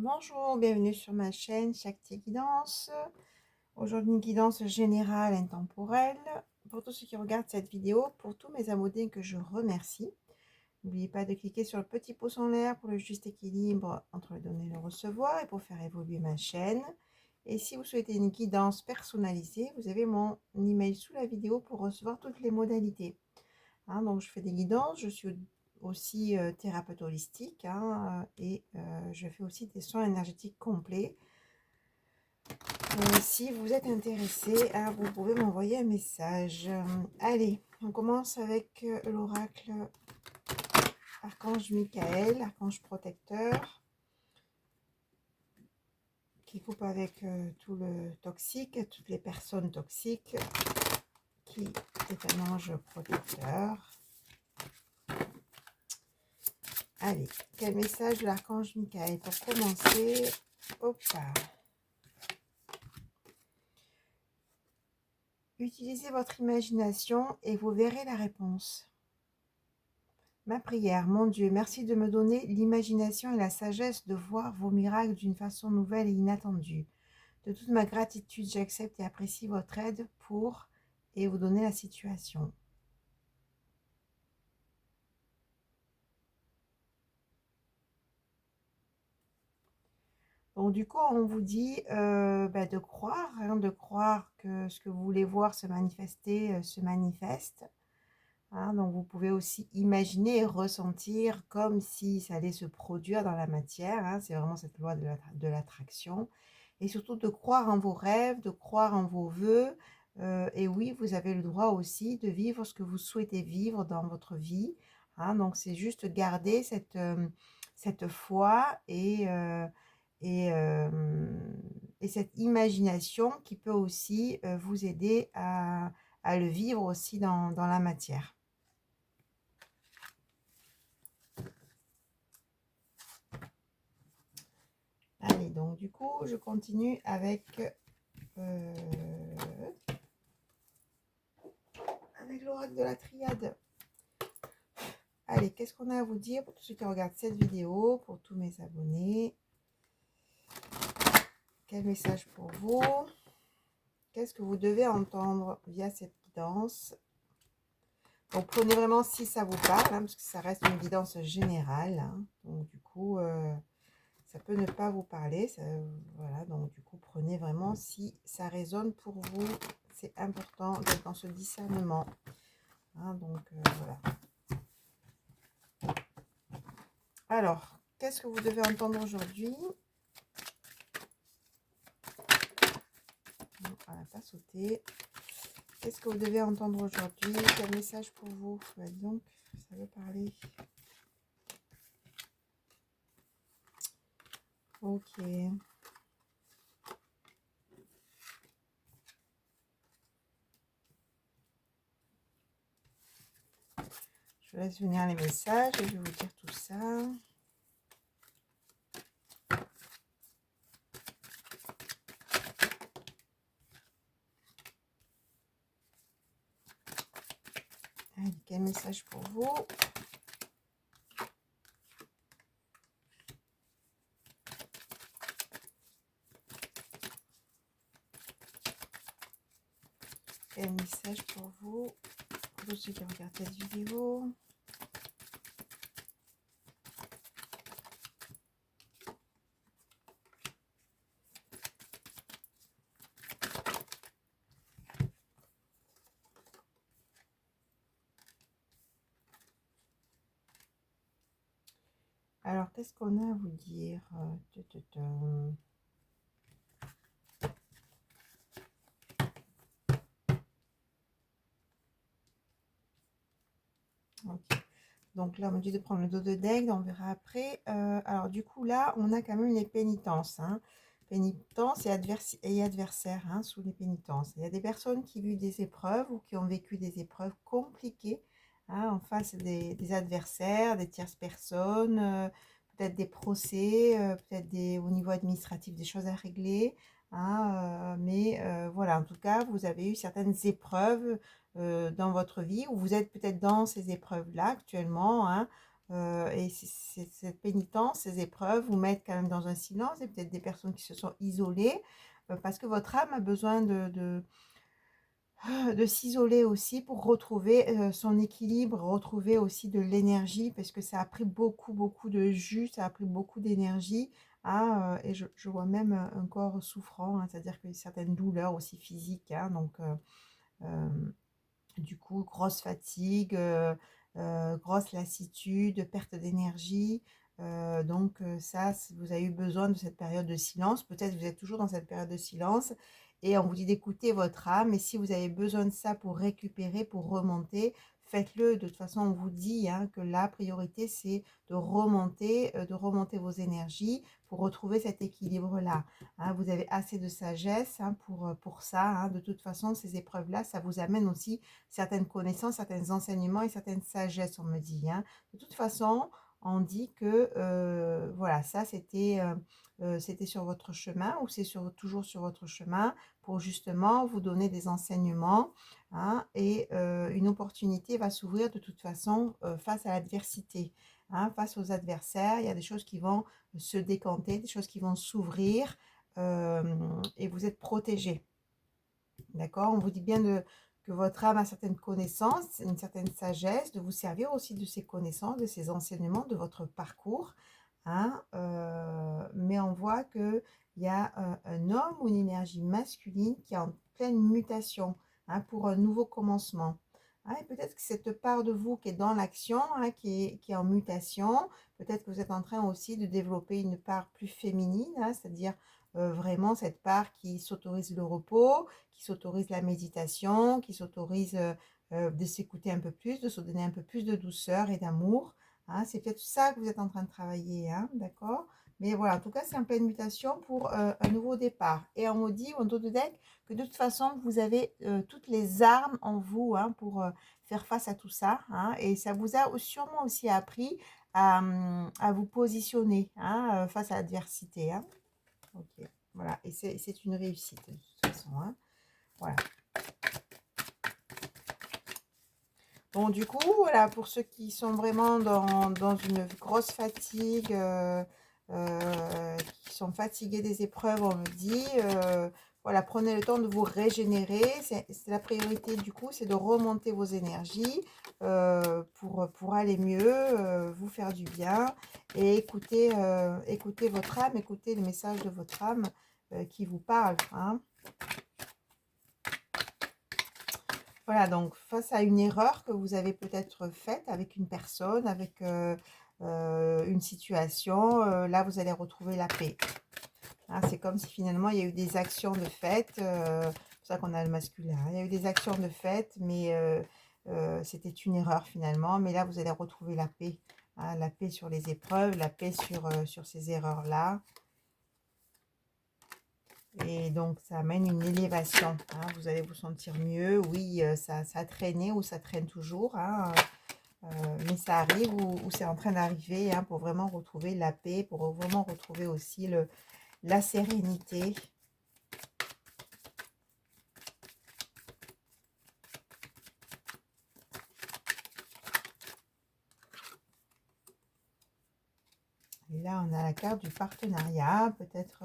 Bonjour, bienvenue sur ma chaîne Shakti Guidance. Aujourd'hui, une guidance générale intemporelle pour tous ceux qui regardent cette vidéo, pour tous mes abonnés que je remercie. N'oubliez pas de cliquer sur le petit pouce en l'air pour le juste équilibre entre le donner et le recevoir et pour faire évoluer ma chaîne. Et si vous souhaitez une guidance personnalisée, vous avez mon email sous la vidéo pour recevoir toutes les modalités. Donc, je fais des guidances, je suis aussi thérapeute holistique et je fais aussi des soins énergétiques complets. Si vous êtes intéressé, vous pouvez m'envoyer un message. Allez, on commence avec l'oracle Archange Michael, Archange protecteur, qui coupe avec tout le toxique, toutes les personnes toxiques, qui est un ange protecteur. Allez, quel message de l'archange Michael pour commencer? Hop là. Utilisez votre imagination et vous verrez la réponse. Ma prière, mon Dieu, merci de me donner l'imagination et la sagesse de voir vos miracles d'une façon nouvelle et inattendue. De toute ma gratitude, j'accepte et apprécie votre aide pour et vous donner la situation. Donc du coup, on vous dit de croire que ce que vous voulez voir se manifester se manifeste. Donc vous pouvez aussi imaginer et ressentir comme si ça allait se produire dans la matière. C'est vraiment cette loi de l'attraction. Et surtout de croire en vos rêves, de croire en vos vœux. Et oui, vous avez le droit aussi de vivre ce que vous souhaitez vivre dans votre vie. Donc c'est juste garder cette foi et cette imagination qui peut aussi vous aider à le vivre aussi dans la matière. Allez, donc du coup, je continue avec l'oracle de la triade. Allez, qu'est-ce qu'on a à vous dire pour tous ceux qui regardent cette vidéo, pour tous mes abonnés? Quel message pour vous? Qu'est-ce que vous devez entendre via cette guidance? Donc, prenez vraiment si ça vous parle, parce que ça reste une guidance générale. Donc, du coup, ça peut ne pas vous parler. Voilà, donc du coup, prenez vraiment si ça résonne pour vous. C'est important d'être dans ce discernement. Donc, voilà. Alors, qu'est-ce que vous devez entendre aujourd'hui? On n'a pas sauté. Qu'est-ce que vous devez entendre aujourd'hui? Quel message pour vous? Donc, ça veut parler. Ok. Je laisse venir les messages et je vais vous dire tout ça. Allez, quel message pour vous? Quel message pour vous? Pour tous ceux qui regardent cette vidéo. Alors, qu'est-ce qu'on a à vous dire? Okay. Donc là, on m'a dit de prendre le dos de daigle, on verra après. Alors du coup, là, on a quand même les pénitences. Pénitence et adversaire sous les pénitences. Il y a des personnes qui vivent des épreuves ou qui ont vécu des épreuves compliquées en face des adversaires, des tierces personnes, peut-être des procès, peut-être au niveau administratif des choses à régler. Mais voilà, en tout cas, vous avez eu certaines épreuves dans votre vie, ou vous êtes peut-être dans ces épreuves-là actuellement, Et cette pénitence, ces épreuves vous mettent quand même dans un silence, et peut-être des personnes qui se sont isolées, parce que votre âme a besoin de s'isoler aussi pour retrouver son équilibre, retrouver aussi de l'énergie, parce que ça a pris beaucoup, beaucoup de jus, ça a pris beaucoup d'énergie, hein, et je vois même un corps souffrant, hein, c'est-à-dire que certaines douleurs aussi physiques, hein, donc du coup, grosse fatigue, grosse lassitude, perte d'énergie. Donc ça, vous avez eu besoin de cette période de silence. Peut-être vous êtes toujours dans cette période de silence et on vous dit d'écouter votre âme. Et si vous avez besoin de ça pour récupérer, pour remonter, faites-le. De toute façon, on vous dit hein, que la priorité, c'est de remonter vos énergies pour retrouver cet équilibre-là. Hein, vous avez assez de sagesse hein, pour ça. Hein. De toute façon, ces épreuves-là, ça vous amène aussi certaines connaissances, certains enseignements et certaines sagesses, on me dit. Hein. De toute façon, on dit que voilà, ça c'était sur votre chemin ou c'est toujours sur votre chemin pour justement vous donner des enseignements hein, et une opportunité va s'ouvrir de toute façon face à l'adversité. Hein, face aux adversaires, il y a des choses qui vont se décanter, des choses qui vont s'ouvrir et vous êtes protégé. D'accord? On vous dit bien que votre âme a certaines connaissances, une certaine sagesse, de vous servir aussi de ces connaissances, de ces enseignements, de votre parcours. Hein, mais on voit qu'il y a un homme ou une énergie masculine qui est en pleine mutation hein, pour un nouveau commencement. Hein, et peut-être que cette part de vous qui est dans l'action, hein, qui est en mutation, peut-être que vous êtes en train aussi de développer une part plus féminine, hein, c'est-à-dire vraiment cette part qui s'autorise le repos, qui s'autorise la méditation, qui s'autorise de s'écouter un peu plus, de se donner un peu plus de douceur et d'amour. Hein, c'est peut-être ça que vous êtes en train de travailler, hein, d'accord? Mais voilà, en tout cas, c'est en pleine mutation pour un nouveau départ. Et on me dit, en dos de deck, que de toute façon, vous avez toutes les armes en vous hein, pour faire face à tout ça. Hein, et ça vous a sûrement aussi appris à vous positionner hein, face à l'adversité. Hein. Ok, voilà. Et c'est une réussite, de toute façon. Hein. Voilà. Bon, du coup, voilà, pour ceux qui sont vraiment dans une grosse fatigue, qui sont fatigués des épreuves, on me dit, voilà, prenez le temps de vous régénérer. C'est la priorité, du coup, c'est de remonter vos énergies pour aller mieux, vous faire du bien et écouter votre âme, écouter le message de votre âme qui vous parle, hein. Voilà, donc face à une erreur que vous avez peut-être faite avec une personne, avec une situation, là vous allez retrouver la paix. Hein, c'est comme si finalement il y a eu des actions de fait, c'est pour ça qu'on a le masculin. Hein, il y a eu des actions de fait, mais c'était une erreur finalement. Mais là vous allez retrouver la paix. Hein, la paix sur les épreuves, la paix sur ces erreurs-là. Et donc, ça amène une élévation. Hein, vous allez vous sentir mieux. Oui, ça traînait ou ça traîne toujours. Hein, mais ça arrive ou c'est en train d'arriver hein, pour vraiment retrouver la paix, pour vraiment retrouver aussi la sérénité. Et là, on a la carte du partenariat. Peut-être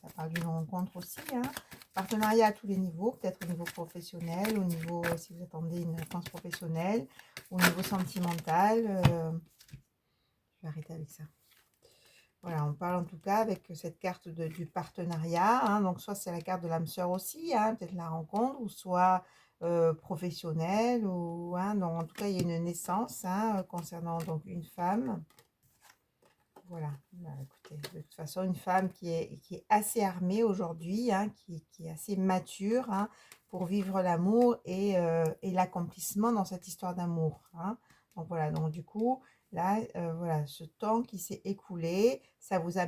ça parle d'une rencontre aussi. Hein. Partenariat à tous les niveaux, peut-être au niveau professionnel, au niveau, si vous attendez une réponse professionnelle, au niveau sentimental. Je vais arrêter avec ça. Voilà, on parle en tout cas avec cette carte du partenariat. Hein, donc, soit c'est la carte de l'âme sœur aussi, hein, peut-être la rencontre, ou soit professionnelle. Ou, hein, donc, en tout cas, il y a une naissance hein, concernant donc, une femme. Voilà, bah, écoutez, de toute façon, une femme qui est assez armée aujourd'hui, hein, qui est assez mature hein, pour vivre l'amour et l'accomplissement dans cette histoire d'amour. Hein. Donc voilà, donc du coup, là, voilà, ce temps qui s'est écoulé, ça vous a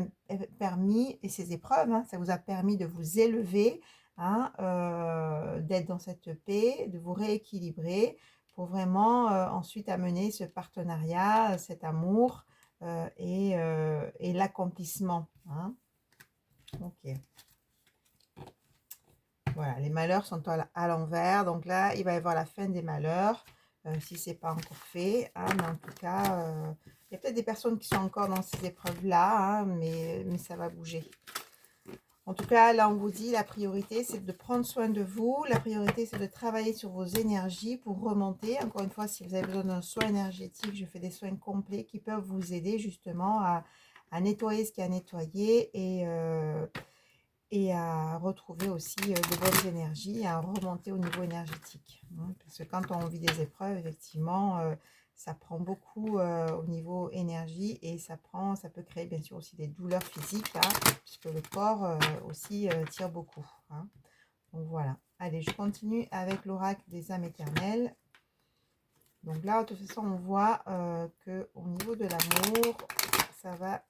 permis, et ces épreuves, hein, ça vous a permis de vous élever, hein, d'être dans cette paix, de vous rééquilibrer pour vraiment ensuite amener ce partenariat, cet amour, et l'accomplissement. Hein. Ok. Voilà, les malheurs sont à l'envers. Donc là, il va y avoir la fin des malheurs, si ce n'est pas encore fait. Hein, mais en tout cas, Il y a peut-être des personnes qui sont encore dans ces épreuves-là, hein, mais ça va bouger. En tout cas, là, on vous dit, la priorité, c'est de prendre soin de vous. La priorité, c'est de travailler sur vos énergies pour remonter. Encore une fois, si vous avez besoin d'un soin énergétique, je fais des soins complets qui peuvent vous aider justement à nettoyer ce qu'il y a à nettoyer et à retrouver aussi de bonnes énergies, à remonter au niveau énergétique. Parce que quand on vit des épreuves, effectivement, ça prend beaucoup au niveau énergie et ça peut créer bien sûr aussi des douleurs physiques, là, puisque le corps aussi tire beaucoup. Hein. Donc voilà. Allez, je continue avec l'oracle des âmes éternelles. Donc là, de toute façon, on voit qu'au niveau de l'amour, ça va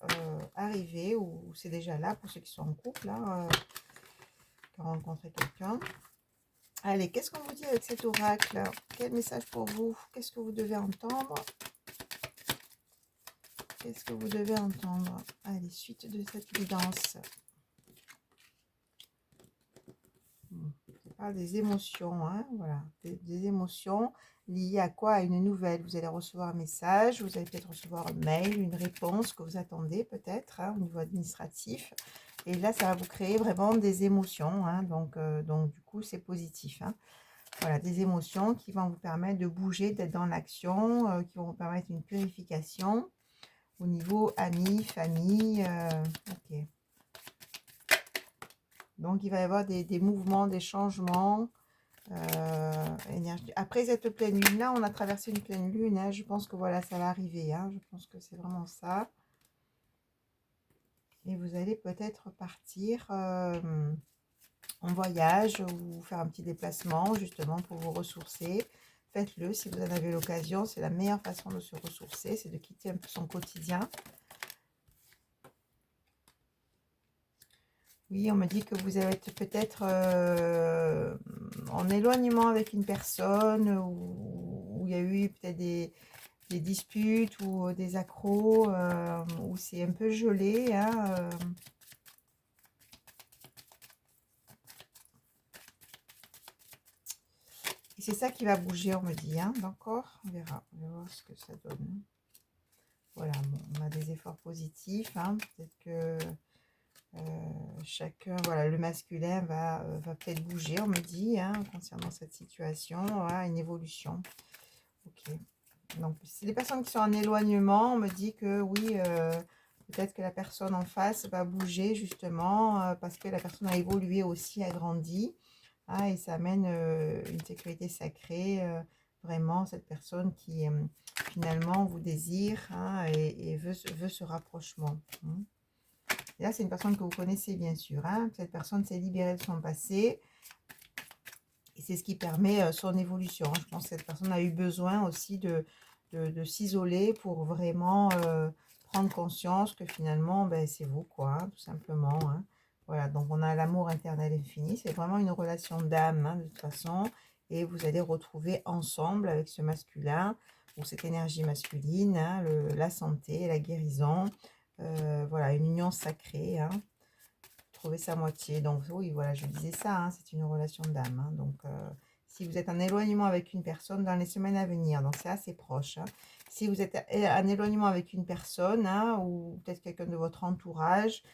arriver, ou c'est déjà là pour ceux qui sont en couple, hein, qui ont rencontré quelqu'un. Allez, qu'est-ce qu'on vous dit avec cet oracle? Quel message pour vous? Qu'est-ce que vous devez entendre? Qu'est-ce que vous devez entendre? Allez, suite de cette guidance. Ça parle des émotions, hein, voilà, des émotions liées à quoi? À une nouvelle. Vous allez recevoir un message, vous allez peut-être recevoir un mail, une réponse que vous attendez peut-être hein, au niveau administratif. Et là, ça va vous créer vraiment des émotions, hein, donc du coup, c'est positif. Hein. Voilà, des émotions qui vont vous permettre de bouger, d'être dans l'action, qui vont vous permettre une purification au niveau amis, famille. Ok. Donc, il va y avoir des mouvements, des changements. Énergie. Après cette pleine lune là, on a traversé une pleine lune. Hein, je pense que voilà, ça va arriver. Hein, je pense que c'est vraiment ça. Et vous allez peut-être partir en voyage ou faire un petit déplacement justement pour vous ressourcer. Faites-le si vous en avez l'occasion. C'est la meilleure façon de se ressourcer, c'est de quitter un peu son quotidien. Oui, on me dit que vous êtes peut-être en éloignement avec une personne où il y a eu peut-être des disputes ou des accros, où c'est un peu gelé. Hein, et c'est ça qui va bouger, on me dit. Hein, d'accord, on verra voir ce que ça donne. Voilà, bon, on a des efforts positifs. Hein, peut-être que chacun, voilà, le masculin va peut-être bouger, on me dit, hein, concernant cette situation, voilà, une évolution. Ok. Donc, si les personnes qui sont en éloignement, on me dit que oui, peut-être que la personne en face va bouger justement parce que la personne a évolué aussi, a grandi. Hein, et ça amène une sécurité sacrée, vraiment, cette personne qui finalement vous désire hein, et veut ce rapprochement. Hein. Et là, c'est une personne que vous connaissez bien sûr. Hein. Cette personne s'est libérée de son passé. Et c'est ce qui permet son évolution. Je pense que cette personne a eu besoin aussi de s'isoler pour vraiment prendre conscience que finalement, ben, c'est vous, quoi, hein, tout simplement. Hein. Voilà, donc on a l'amour interne infini. C'est vraiment une relation d'âme, hein, de toute façon. Et vous allez retrouver ensemble avec ce masculin, ou cette énergie masculine, hein, la santé, la guérison. Voilà, une union sacrée, hein, trouver sa moitié. Donc oui, voilà, je disais ça, hein, c'est une relation d'âme. Hein, donc si vous êtes en éloignement avec une personne dans les semaines à venir, donc c'est assez proche. Hein, si vous êtes en éloignement avec une personne, hein, ou peut-être quelqu'un de votre entourage,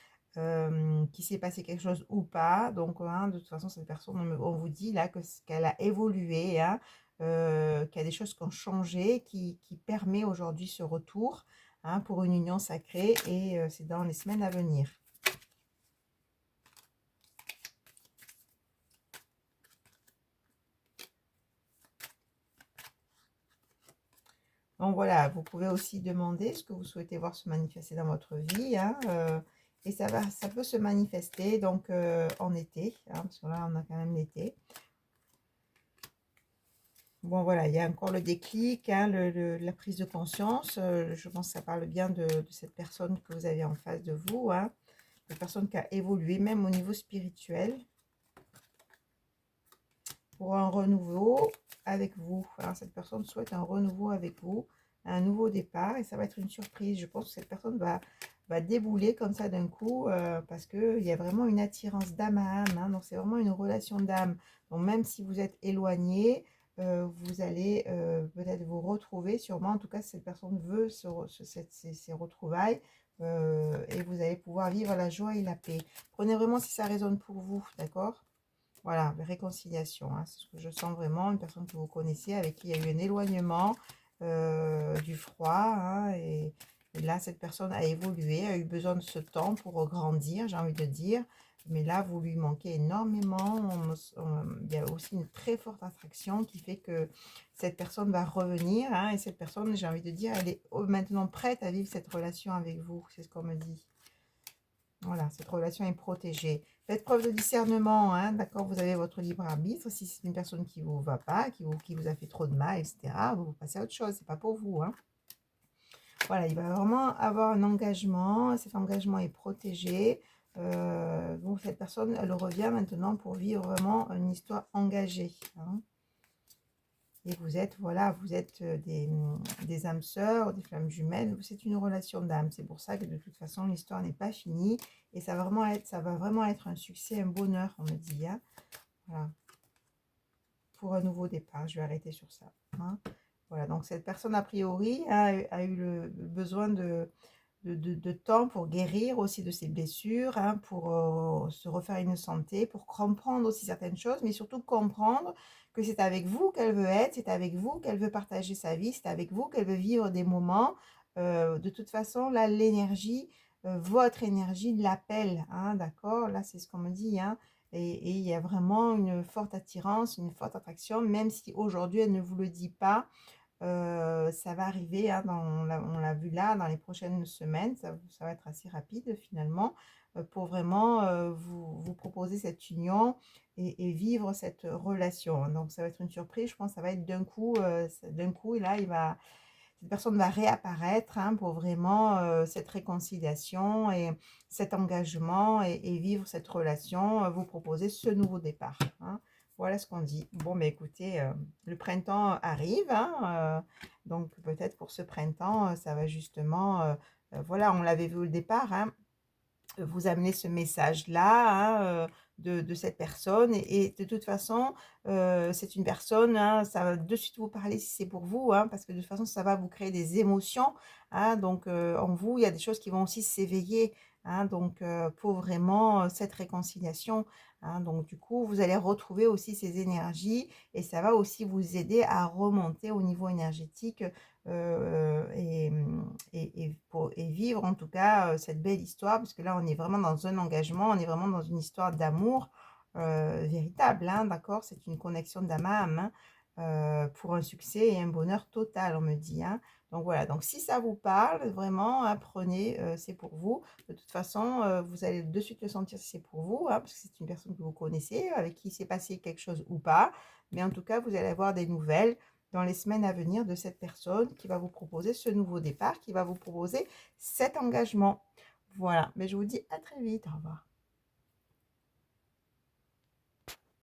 qui s'est passé quelque chose ou pas, donc hein, de toute façon, cette personne, on vous dit là qu'elle a évolué, hein, qu'il y a des choses qui ont changé, qui permet aujourd'hui ce retour hein, pour une union sacrée, et c'est dans les semaines à venir. Donc voilà, vous pouvez aussi demander ce que vous souhaitez voir se manifester dans votre vie. Hein, et ça peut se manifester donc en été, hein, parce que là on a quand même l'été. Bon voilà, il y a encore le déclic, hein, la prise de conscience. Je pense que ça parle bien de cette personne que vous avez en face de vous. Hein, une personne qui a évolué même au niveau spirituel. Pour un renouveau avec vous. Alors, cette personne souhaite un renouveau avec vous, un nouveau départ, et ça va être une surprise. Je pense que cette personne va débouler comme ça d'un coup, parce qu'il y a vraiment une attirance d'âme à âme. Hein, donc, c'est vraiment une relation d'âme. Donc, même si vous êtes éloigné, vous allez peut-être vous retrouver sûrement, en tout cas cette personne veut ces retrouvailles, et vous allez pouvoir vivre la joie et la paix. Prenez vraiment si ça résonne pour vous, d'accord? Voilà, réconciliation, hein, c'est ce que je sens vraiment, une personne que vous connaissez, avec qui il y a eu un éloignement, du froid, hein, et là, cette personne a évolué, a eu besoin de ce temps pour grandir, j'ai envie de dire. Mais là, vous lui manquez énormément. Il y a aussi une très forte attraction qui fait que cette personne va revenir, hein, et cette personne, j'ai envie de dire, elle est maintenant prête à vivre cette relation avec vous. C'est ce qu'on me dit. Voilà, cette relation est protégée. Faites preuve de discernement, hein, d'accord? Vous avez votre libre arbitre. Si c'est une personne qui ne vous va pas, qui vous a fait trop de mal, etc., vous passez à autre chose. C'est pas pour vous, hein. Voilà, il va vraiment avoir un engagement. Cet engagement est protégé. Donc, cette personne, elle revient maintenant pour vivre vraiment une histoire engagée, hein. Et vous êtes, voilà, vous êtes des âmes sœurs, des flammes jumelles. C'est une relation d'âme. C'est pour ça que de toute façon, l'histoire n'est pas finie. Et ça va vraiment être un succès, un bonheur, on me dit, hein. Voilà. Pour un nouveau départ. Je vais arrêter sur ça, hein. Voilà, donc cette personne, a priori, a eu le besoin de temps pour guérir aussi de ses blessures, hein, pour se refaire une santé, pour comprendre aussi certaines choses, mais surtout comprendre que c'est avec vous qu'elle veut être, c'est avec vous qu'elle veut partager sa vie, c'est avec vous qu'elle veut vivre des moments. De toute façon, là, l'énergie, votre énergie l'appelle, hein, d'accord? Là, c'est ce qu'on me dit, hein. Et il y a vraiment une forte attirance, une forte attraction, même si aujourd'hui elle ne vous le dit pas. Ça va arriver, hein, on l'a vu là, dans les prochaines semaines, ça va être assez rapide finalement, pour vraiment vous proposer cette union et vivre cette relation. Donc ça va être une surprise, je pense que ça va être d'un coup, et là, cette personne va réapparaître, hein, pour vraiment cette réconciliation et cet engagement et vivre cette relation, vous proposer ce nouveau départ, hein. Voilà ce qu'on dit. Bon, mais écoutez, le printemps arrive, hein, donc peut-être pour ce printemps, ça va justement, voilà, on l'avait vu au départ, hein, vous amener ce message-là, hein, de cette personne, et de toute façon, c'est une personne, hein, ça va de suite vous parler si c'est pour vous, hein, parce que de toute façon, ça va vous créer des émotions, hein, donc en vous, il y a des choses qui vont aussi s'éveiller, hein, donc pour vraiment cette réconciliation, hein, donc du coup, vous allez retrouver aussi ces énergies, et ça va aussi vous aider à remonter au niveau énergétique, et vivre en tout cas cette belle histoire, parce que là on est vraiment dans un engagement, on est vraiment dans une histoire d'amour véritable, hein, d'accord? C'est une connexion d'âme à âme, hein, pour un succès et un bonheur total, on me dit, hein. Donc voilà, donc si ça vous parle vraiment, hein, prenez, c'est pour vous. De toute façon, vous allez de suite le sentir si c'est pour vous, hein, parce que c'est une personne que vous connaissez, avec qui s'est passé quelque chose ou pas, mais en tout cas vous allez avoir des nouvelles dans les semaines à venir de cette personne qui va vous proposer ce nouveau départ, qui va vous proposer cet engagement. Voilà, mais je vous dis à très vite, au revoir.